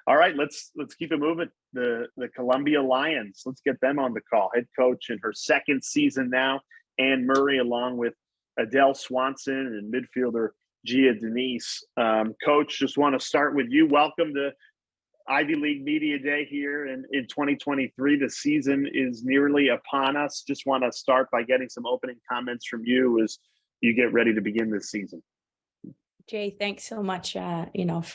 All right, let's keep it moving. The Columbia Lions. Let's get them on the call. Head coach in her second season now, Anne Murray, along with Adele Swanson and midfielder Gia Denise. Coach, just want to start with you. Welcome to Ivy League Media Day here in 2023. The season is nearly upon us. Just want to start by getting some opening comments from you as you get ready to begin this season. Jay, thanks so much, for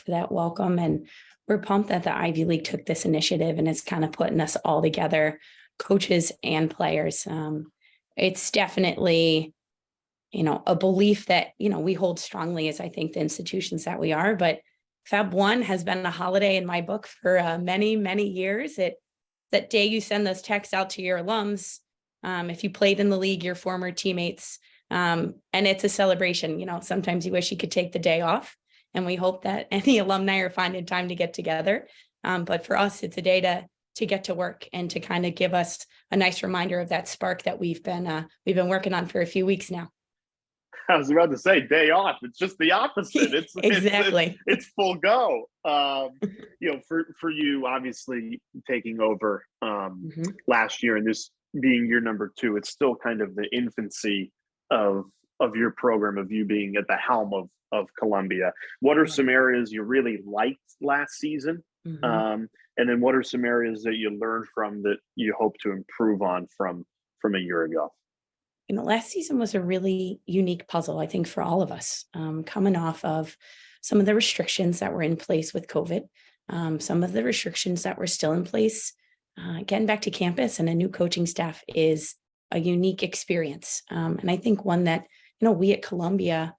that welcome. And we're pumped that the Ivy League took this initiative and it's kind of putting us all together, coaches and players. It's definitely, a belief that, we hold strongly as I think the institutions that we are. But Feb 1 has been a holiday in my book for many, many years. That day you send those texts out to your alums. If you played in the league, your former teammates, and it's a celebration. Sometimes you wish you could take the day off, and we hope that any alumni are finding time to get together. But for us, it's a day to get to work and to kind of give us a nice reminder of that spark that we've been working on for a few weeks now. I was about to say day off. It's just the opposite. It's exactly. It's full go. For you, obviously taking over last year and this being year number 2, it's still kind of the infancy of your program, of you being at the helm of Columbia. What are some areas you really liked last season? And then what are some areas that you learned from that you hope to improve on from a year ago? Last season was a really unique puzzle, I think, for all of us, coming off of some of the restrictions that were in place with COVID, some of the restrictions that were still in place. Getting back to campus and a new coaching staff is a unique experience. And I think one that, we at Columbia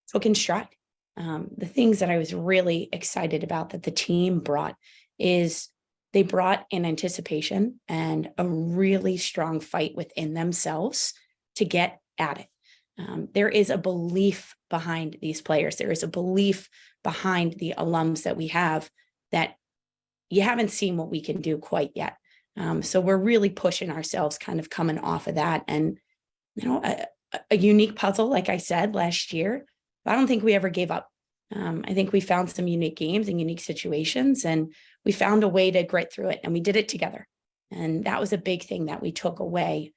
took in stride. The things that I was really excited about that the team brought is they brought an anticipation and a really strong fight within themselves to get at it. There is a belief behind these players. There is a belief behind the alums that we have that you haven't seen what we can do quite yet. So we're really pushing ourselves kind of coming off of that. And, a unique puzzle, like I said, last year, but I don't think we ever gave up. I think we found some unique games and unique situations, and we found a way to grit through it, and we did it together. And that was a big thing that we took away.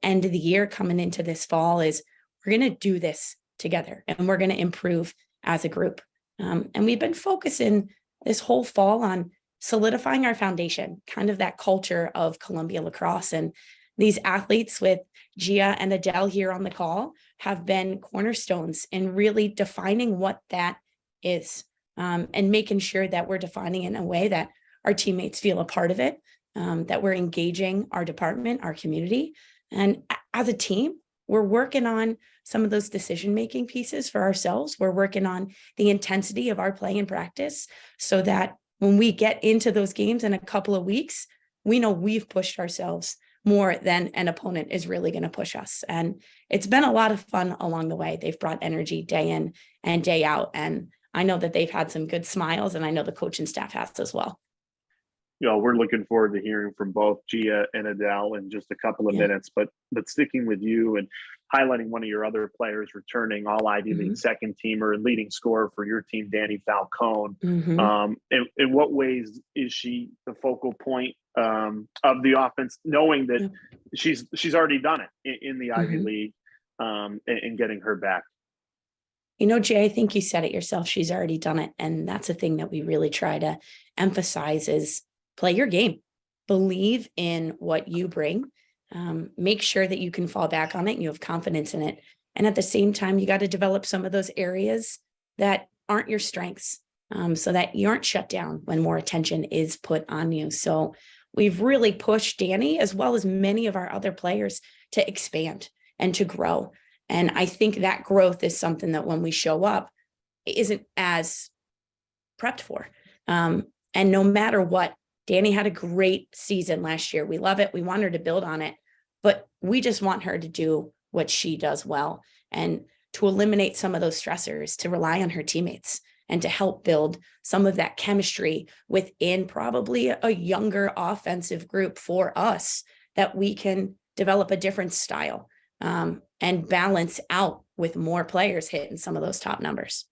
End of the year coming into this fall is we're going to do this together and we're going to improve as a group. And we've been focusing this whole fall on solidifying our foundation, kind of that culture of Columbia lacrosse. And these athletes with Gia and Adele here on the call have been cornerstones in really defining what that is, and making sure that we're defining it in a way that our teammates feel a part of it, that we're engaging our department, our community. And as a team, we're working on some of those decision-making pieces for ourselves. We're working on the intensity of our play and practice so that when we get into those games in a couple of weeks, we know we've pushed ourselves more than an opponent is really going to push us. And it's been a lot of fun along the way. They've brought energy day in and day out. And I know that they've had some good smiles, and I know the coaching staff has as well. We're looking forward to hearing from both Gia and Adele in just a couple of minutes, but sticking with you and highlighting one of your other players returning, all Ivy League second teamer and leading scorer for your team, Danny Falcone. In what ways is she the focal point of the offense, knowing that she's already done it in the Ivy League, and getting her back? Jay, I think you said it yourself. She's already done it. And that's a thing that we really try to emphasize is play your game, believe in what you bring, make sure that you can fall back on it and you have confidence in it. And at the same time, you got to develop some of those areas that aren't your strengths, so that you aren't shut down when more attention is put on you. So we've really pushed Danny, as well as many of our other players, to expand and to grow. And I think that growth is something that when we show up, isn't as prepped for. And no matter what, Danny had a great season last year. We love it. We want her to build on it, but we just want her to do what she does well and to eliminate some of those stressors, to rely on her teammates and to help build some of that chemistry within probably a younger offensive group for us, that we can develop a different style, and balance out with more players hitting some of those top numbers.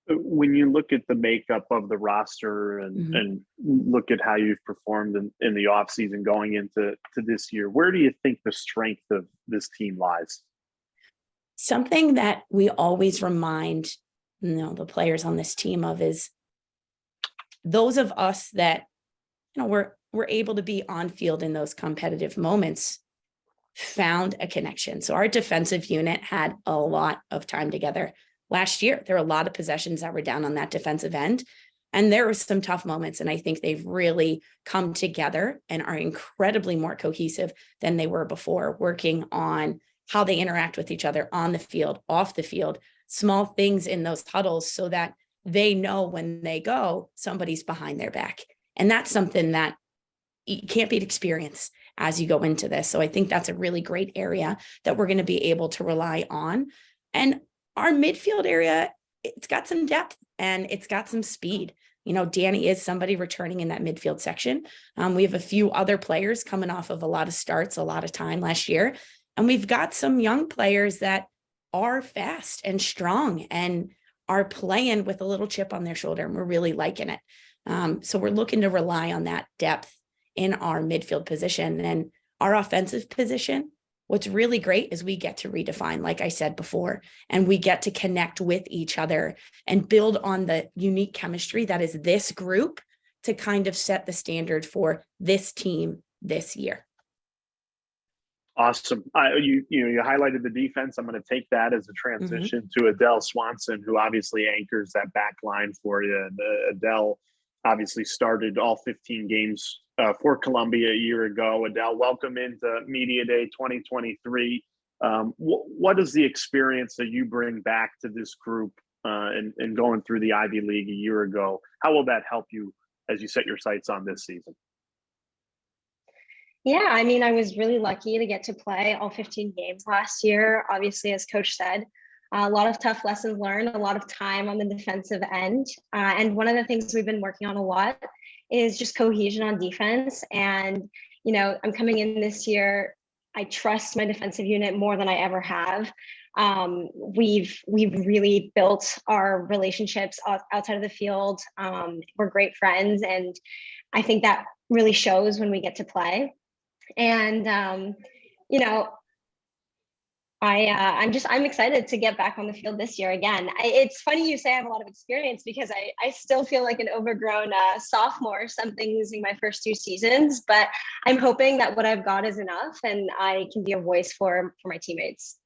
When you look at the makeup of the roster Mhm. and look at how you've performed in the offseason going into this year, where do you think the strength of this team lies? Something that we always remind, the players on this team of is those of us that, we're able to be on field in those competitive moments found a connection. So our defensive unit had a lot of time together last year. There were a lot of possessions that were down on that defensive end. And there were some tough moments. And I think they've really come together and are incredibly more cohesive than they were before, working on how they interact with each other on the field, off the field, small things in those huddles so that they know when they go, somebody's behind their back. And that's something that you can't beat experience as you go into this. So I think that's a really great area that we're going to be able to rely on. And our midfield area, it's got some depth and it's got some speed. Danny is somebody returning in that midfield section. We have a few other players coming off of a lot of starts, a lot of time last year. And we've got some young players that are fast and strong and are playing with a little chip on their shoulder. And we're really liking it. So we're looking to rely on that depth in our midfield position and our offensive position. What's really great is we get to redefine, like I said before, and we get to connect with each other and build on the unique chemistry that is this group to kind of set the standard for this team this year. Awesome. You highlighted the defense. I'm going to take that as a transition to Adele Swanson, who obviously anchors that back line for you. And Adele obviously started all 15 games for Columbia a year ago. Adele, welcome into Media Day 2023. What is the experience that you bring back to this group and going through the Ivy League a year ago? How will that help you as you set your sights on this season? Yeah, I mean, I was really lucky to get to play all 15 games last year. Obviously, as Coach said, a lot of tough lessons learned, a lot of time on the defensive end. And one of the things we've been working on a lot is just cohesion on defense. And, I'm coming in this year, I trust my defensive unit more than I ever have. We've really built our relationships outside of the field. We're great friends. And I think that really shows when we get to play. And I'm excited to get back on the field this year again. It's funny you say I have a lot of experience because I still feel like an overgrown sophomore, something losing my first 2 seasons, but I'm hoping that what I've got is enough and I can be a voice for my teammates.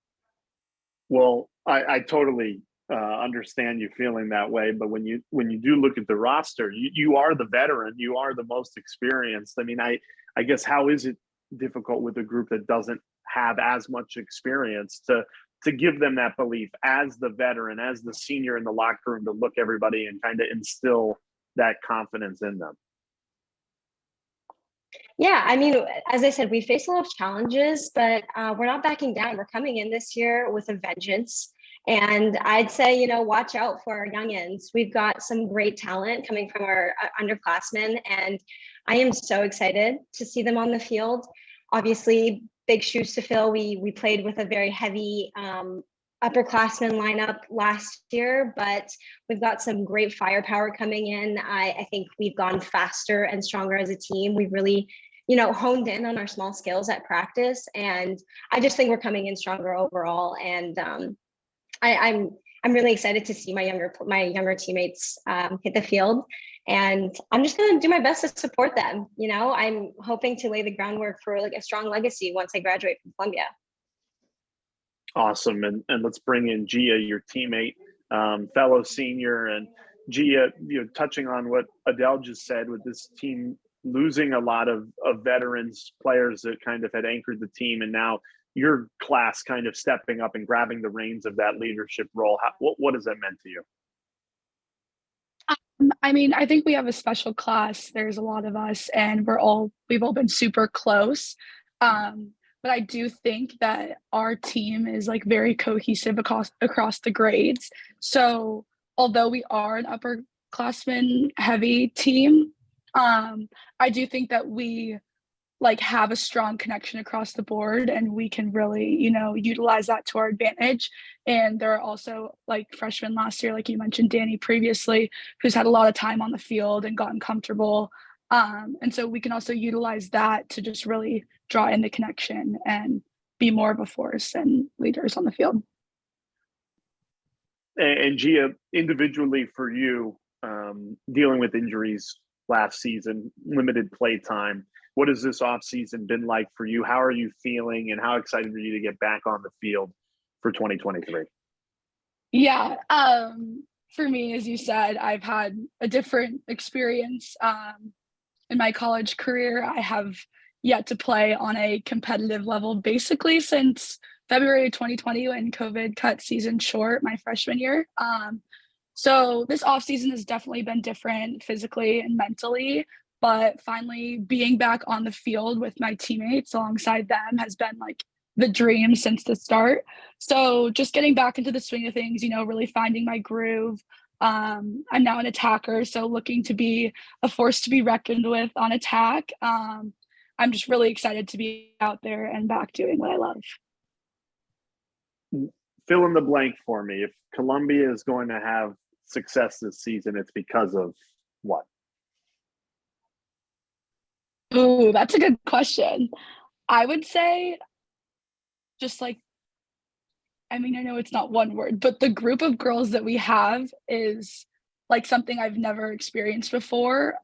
Well, I totally understand you feeling that way, but when you do look at the roster, you are the veteran, you are the most experienced. I mean, I guess how is it difficult with a group that doesn't have as much experience to give them that belief as the veteran, as the senior in the locker room, to look everybody and kind of instill that confidence in them? Yeah, I mean, as I said, we face a lot of challenges, but we're not backing down. We're coming in this year with a vengeance. And I'd say, watch out for our youngins. We've got some great talent coming from our underclassmen, and I am so excited to see them on the field. Obviously, big shoes to fill. We played with a very heavy upperclassmen lineup last year, but we've got some great firepower coming in. I think we've gone faster and stronger as a team. We've really, honed in on our small skills at practice, and I just think we're coming in stronger overall. And I'm really excited to see my younger teammates hit the field, and I'm just going to do my best to support them. I'm hoping to lay the groundwork for like a strong legacy once I graduate from Columbia. Awesome. And let's bring in Gia, your teammate, fellow senior. And Gia, touching on what Adele just said, with this team losing a lot of veterans, players that kind of had anchored the team, and now your class kind of stepping up and grabbing the reins of that leadership role. What has that meant to you? I mean, I think we have a special class. There's a lot of us, and we've all been super close. But I do think that our team is like very cohesive across the grades. So although we are an upperclassmen heavy team, I do think that we like have a strong connection across the board, and we can really, utilize that to our advantage. And there are also like freshmen last year, like you mentioned, Danny, previously, who's had a lot of time on the field and gotten comfortable. And so we can also utilize that to just really draw in the connection and be more of a force and leaders on the field. And Gia, individually for you, dealing with injuries last season, limited play time, what has this offseason been like for you? How are you feeling, and how excited are you to get back on the field for 2023? Yeah. For me, as you said, I've had a different experience in my college career. I have yet to play on a competitive level basically since February 2020 when COVID cut season short my freshman year. So this offseason has definitely been different physically and mentally, but finally being back on the field with my teammates alongside them has been like the dream since the start. So just getting back into the swing of things, really finding my groove. I'm now an attacker, so looking to be a force to be reckoned with on attack. I'm just really excited to be out there and back doing what I love. Fill in the blank for me. If Columbia is going to have success this season, it's because of what? Ooh, that's a good question. I would say just like, I know it's not one word, but the group of girls that we have is like something I've never experienced before.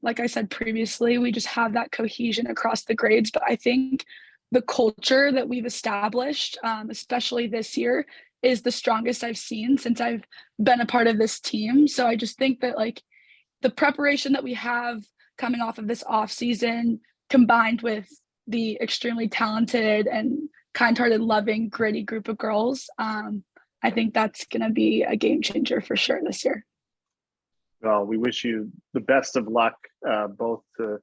Like I said previously, we just have that cohesion across the grades, but I think the culture that we've established, especially this year, is the strongest I've seen since I've been a part of this team. So I just think that like the preparation that we have coming off of this off season, combined with the extremely talented and kind-hearted, loving, gritty group of girls, I think that's going to be a game changer for sure this year. Well, we wish you the best of luck, both to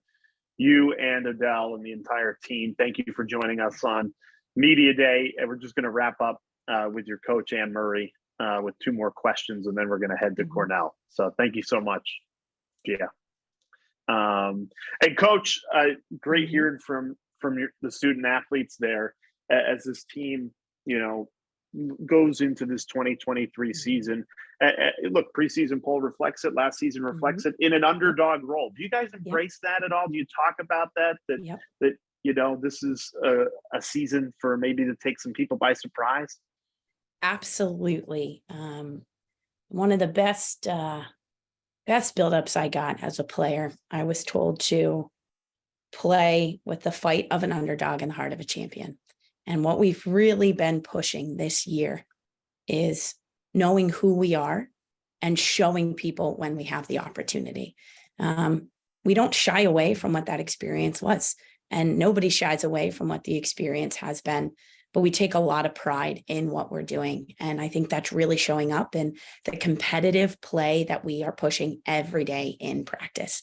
you and Adele and the entire team. Thank you for joining us on Media Day. And we're just going to wrap up with your coach, Ann Murray, with two more questions, and then we're going to head to Cornell. So thank you so much. Yeah. And Coach, great hearing from the student athletes there as this team, goes into this 2023 season. Look, preseason poll reflects it. Last season reflects it in an underdog role. Do you guys embrace that at all? Do you talk about that? That this is a season for maybe to take some people by surprise? Absolutely. One of the best buildups I got as a player, I was told to play with the fight of an underdog in the heart of a champion. And what we've really been pushing this year is knowing who we are and showing people when we have the opportunity. We don't shy away from what that experience was, and nobody shies away from what the experience has been, but we take a lot of pride in what we're doing. And I think that's really showing up in the competitive play that we are pushing every day in practice.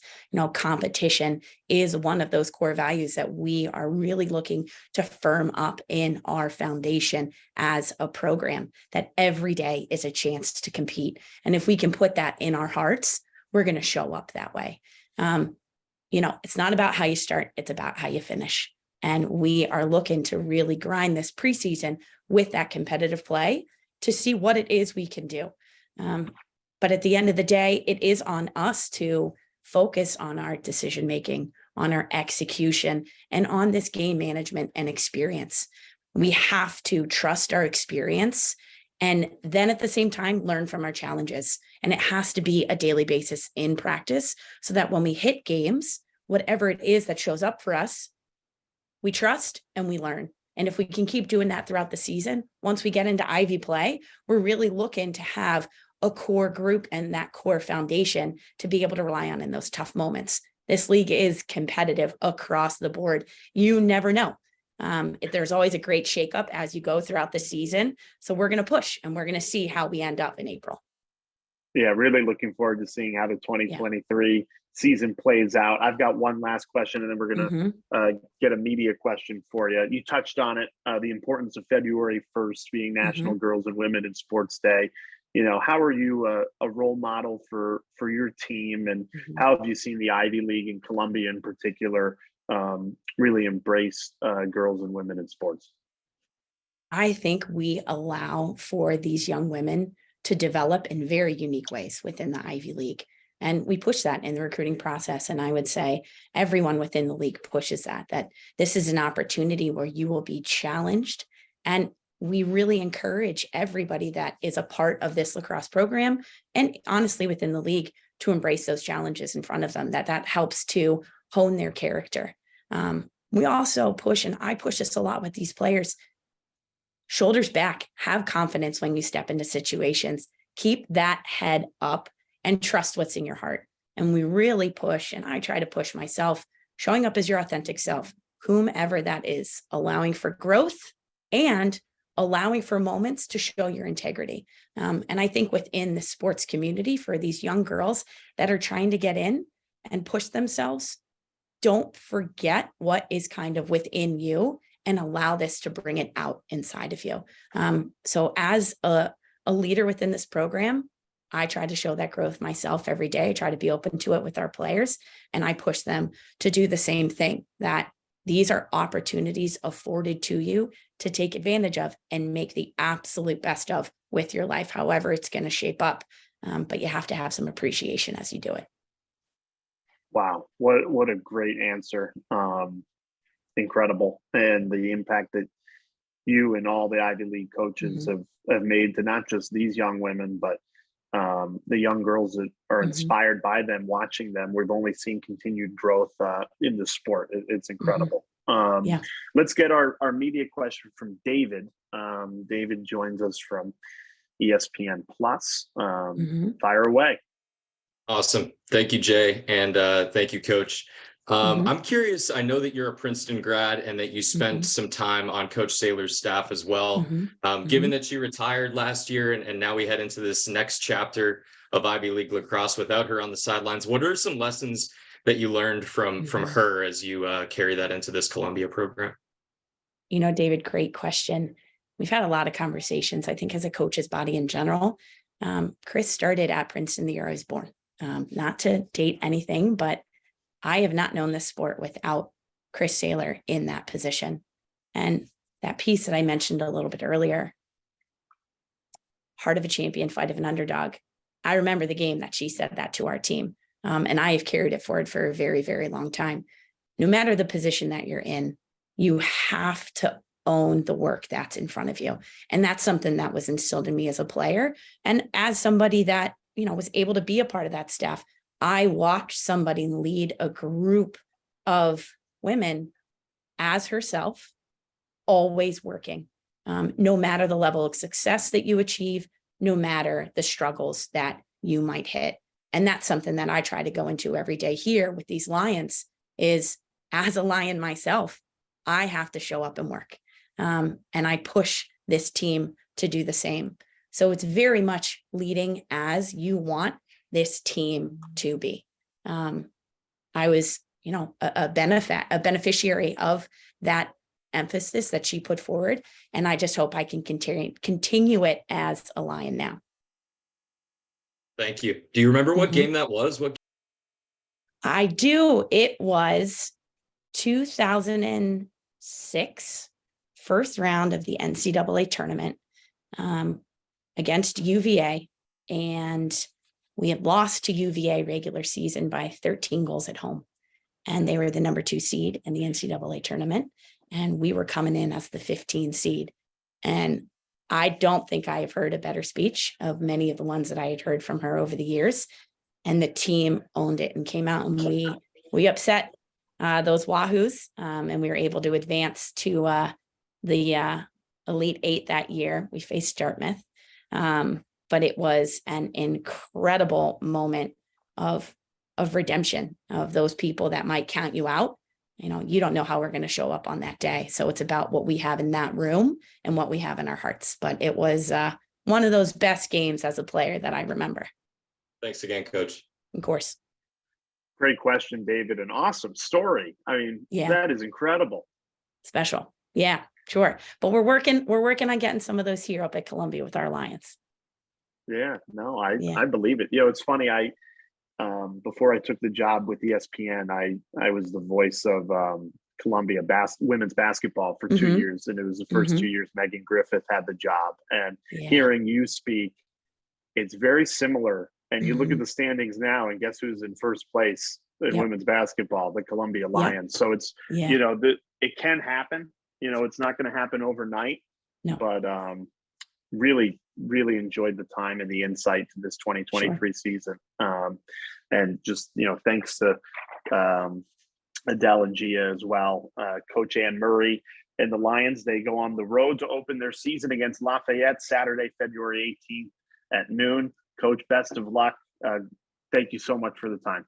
Competition is one of those core values that we are really looking to firm up in our foundation as a program, that every day is a chance to compete. And if we can put that in our hearts, we're going to show up that way. It's not about how you start, it's about how you finish. And we are looking to really grind this preseason with that competitive play to see what it is we can do. But at the end of the day, it is on us to focus on our decision-making, on our execution, and on this game management and experience. We have to trust our experience and then at the same time, learn from our challenges. And it has to be a daily basis in practice so that when we hit games, whatever it is that shows up for us, we trust and we learn. And if we can keep doing that throughout the season, once we get into Ivy play, we're really looking to have a core group and that core foundation to be able to rely on in those tough moments. This league is competitive across the board. You never know. There's always a great shakeup as you go throughout the season. So we're going to push and we're going to see how we end up in April. Yeah, really looking forward to seeing how the 2023 season plays out. I've got one last question, and then we're going to get a media question for you. You touched on it, the importance of February 1st being National Girls and Women in Sports Day. How are you a role model for your team, and how have you seen the Ivy League in Columbia in particular really embrace girls and women in sports? I think we allow for these young women to develop in very unique ways within the Ivy League. And we push that in the recruiting process. And I would say everyone within the league pushes that this is an opportunity where you will be challenged. And we really encourage everybody that is a part of this lacrosse program, and honestly within the league, to embrace those challenges in front of them, that helps to hone their character. We also push, and I push this a lot with these players, shoulders back, have confidence when you step into situations, keep that head up and trust what's in your heart. And we really push, and I try to push myself, showing up as your authentic self, whomever that is, allowing for growth and allowing for moments to show your integrity. And I think within the sports community, for these young girls that are trying to get in and push themselves, don't forget what is kind of within you and allow this to bring it out inside of you. So as a leader within this program, I try to show that growth myself every day. I try to be open to it with our players, and I push them to do the same thing, that these are opportunities afforded to you to take advantage of and make the absolute best of with your life, however it's going to shape up. But you have to have some appreciation as you do it. Wow, what a great answer. Incredible. And the impact that you and all the Ivy League coaches have made to not just these young women, but the young girls that are inspired by them, watching them. We've only seen continued growth in the sport. It's incredible. Yeah. Let's get our media question from David. David joins us from ESPN Plus. Fire away. Awesome. Thank you, Jay. And thank you, Coach. I'm curious, I know that you're a Princeton grad and that you spent some time on Coach Saylor's staff as well. Given that she retired last year and now we head into this next chapter of Ivy League lacrosse without her on the sidelines, what are some lessons that you learned from her as you carry that into this Columbia program? You know, David, great question. We've had a lot of conversations, I think, as a coach's body in general. Chris started at Princeton the year I was born. Not to date anything, but I have not known this sport without Chris Saylor in that position. And that piece that I mentioned a little bit earlier, heart of a champion, fight of an underdog. I remember the game that she said that to our team. And I have carried it forward for a very, very long time. No matter the position that you're in, you have to own the work that's in front of you. And that's something that was instilled in me as a player. And as somebody that, you know, was able to be a part of that staff, I watched somebody lead a group of women as herself, always working, no matter the level of success that you achieve, no matter the struggles that you might hit. And that's something that I try to go into every day here with these Lions, is as a Lion myself, I have to show up and work. And I push this team to do the same. So it's very much leading as you want this team to be. I was, you know, a beneficiary of that emphasis that she put forward. And I just hope I can continue it as a Lion now. Thank you. Do you remember what game that was? I do. It was 2006, first round of the NCAA tournament against UVA. And we had lost to UVA regular season by 13 goals at home. And they were the number 2 seed in the NCAA tournament. And we were coming in as the 15 seed. And I don't think I have heard a better speech of many of the ones that I had heard from her over the years. And the team owned it and came out, and we upset those Wahoos, and we were able to advance to the Elite 8 that year. We faced Dartmouth. But it was an incredible moment of redemption of those people that might count you out. You know, you don't know how we're going to show up on that day. So it's about what we have in that room and what we have in our hearts. But it was one of those best games as a player that I remember. Thanks again, Coach. Of course. Great question, David. An awesome story. I mean, that is incredible. Special. Yeah, sure. But we're working on getting some of those here up at Columbia with our Lions. Yeah, no, I believe it. You know, it's funny. before I took the job with ESPN, I was the voice of Columbia women's basketball for 2 years, and it was the first 2 years Megan Griffith had the job. And hearing you speak, it's very similar. And you look at the standings now, and guess who's in first place in women's basketball? The Columbia Lions. So it's it can happen. It's not going to happen overnight. No. But really enjoyed the time and the insight to this 2023 season. And just, thanks to Adele and Gia as well. Coach Ann Murray and the Lions, they go on the road to open their season against Lafayette Saturday, February 18th at noon. Coach, best of luck. Thank you so much for the time.